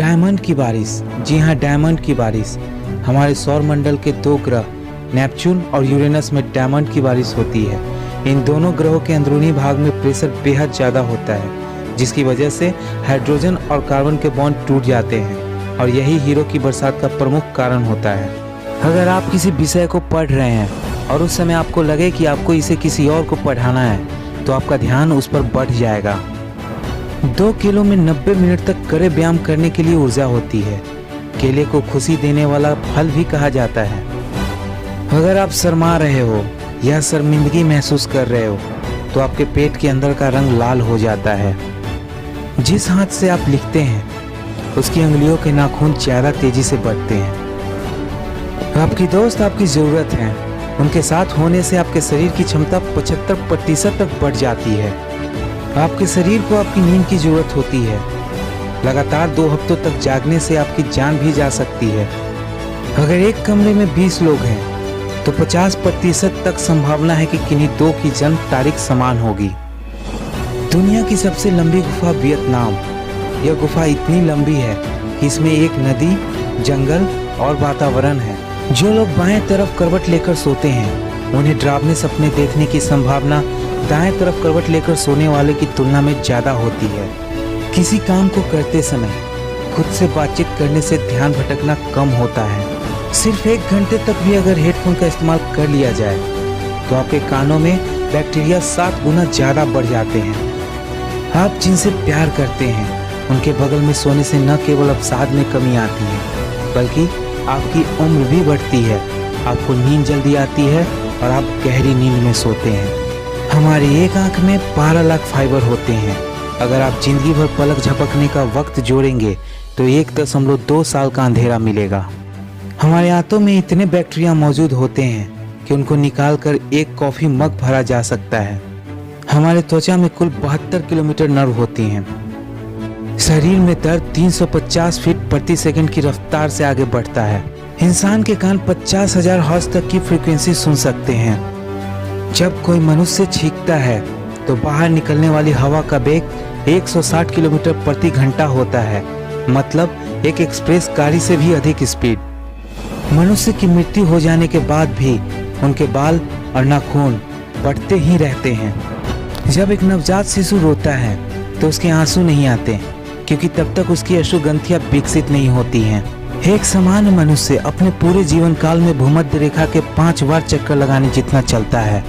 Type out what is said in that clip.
Diamond की बारिश। जी हाँ, डायमंड की बारिश। हमारे सौर मंडल के दो ग्रह नेपच्यून और यूरेनस में डायमंड की बारिश होती है। इन दोनों ग्रहों के अंदरूनी भाग में प्रेशर बेहद ज़्यादा होता है, जिसकी वजह से हाइड्रोजन और कार्बन के बॉन्ड टूट जाते हैं और यही हीरो की बरसात का प्रमुख कारण होता है। अगर आप किसी विषय को पढ़ रहे हैं और उस समय आपको लगे कि आपको इसे किसी और को पढ़ाना है, तो आपका ध्यान उस पर बढ़ जाएगा। 2 किलो में 90 मिनट तक कड़े व्यायाम करने के लिए ऊर्जा होती है। केले को खुशी देने वाला फल भी कहा जाता है। अगर आप शर्मा रहे हो या शर्मिंदगी महसूस कर रहे हो, तो आपके पेट के अंदर का रंग लाल हो जाता है। जिस हाथ से आप लिखते हैं, उसकी उंगलियों के नाखून ज़्यादा तेजी से बढ़ते हैं। आपकी दोस्त आपकी ज़रूरत है। उनके साथ होने से आपके शरीर की क्षमता 75% तक बढ़ जाती है। आपके शरीर को आपकी नींद की जरूरत होती है। लगातार 2 हफ्तों तक जागने से आपकी जान भी जा सकती है। अगर एक कमरे में 20 लोग हैं, तो 50% तक संभावना है कि किन्हीं 2 की जन्म तारीख समान होगी। दुनिया की सबसे लंबी गुफा वियतनाम। यह गुफा इतनी लंबी है कि इसमें एक नदी, जंगल और वातावरण है। जो लोग बाएं तरफ करवट लेकर सोते हैं, उन्हें डरावने सपने देखने की संभावना दाएं तरफ करवट लेकर सोने वाले की तुलना में ज़्यादा होती है। किसी काम को करते समय खुद से बातचीत करने से ध्यान भटकना कम होता है। सिर्फ 1 घंटे तक भी अगर हेडफोन का इस्तेमाल कर लिया जाए, तो आपके कानों में बैक्टीरिया 7 गुना ज़्यादा बढ़ जाते हैं। आप जिनसे प्यार करते हैं, उनके बगल में सोने से न केवल अवसाद में कमी आती है, बल्कि आपकी उम्र भी बढ़ती है। आपको नींद जल्दी आती है और आप गहरी नींद में सोते हैं। हमारी एक आंख में 12 लाख फाइबर होते हैं। अगर आप जिंदगी भर पलक झपकने का वक्त जोड़ेंगे, तो 1.2 साल का अंधेरा मिलेगा। हमारे आंतों में इतने बैक्टीरिया मौजूद होते हैं कि उनको निकालकर एक कॉफ़ी मग भरा जा सकता है। हमारे त्वचा में कुल 72 किलोमीटर नर्व होती हैं। शरीर में दर्द 350 फीट प्रति सेकंड की रफ्तार से आगे बढ़ता है। इंसान के कान 50,000 हर्ट्ज तक की फ्रीक्वेंसी सुन सकते हैं। जब कोई मनुष्य छींकता है, तो बाहर निकलने वाली हवा का वेग 160 किलोमीटर प्रति घंटा होता है, मतलब एक एक्सप्रेस गाड़ी से भी अधिक स्पीड। मनुष्य की मृत्यु हो जाने के बाद भी उनके बाल और नाखून बढ़ते ही रहते हैं। जब एक नवजात शिशु रोता है, तो उसके आंसू नहीं आते, क्योंकि तब तक उसकी अश्रुग्रंथियां विकसित नहीं होती हैं। एक सामान्य मनुष्य अपने पूरे जीवन काल में भूमध्य रेखा के 5 बार चक्कर लगाने जितना चलता है।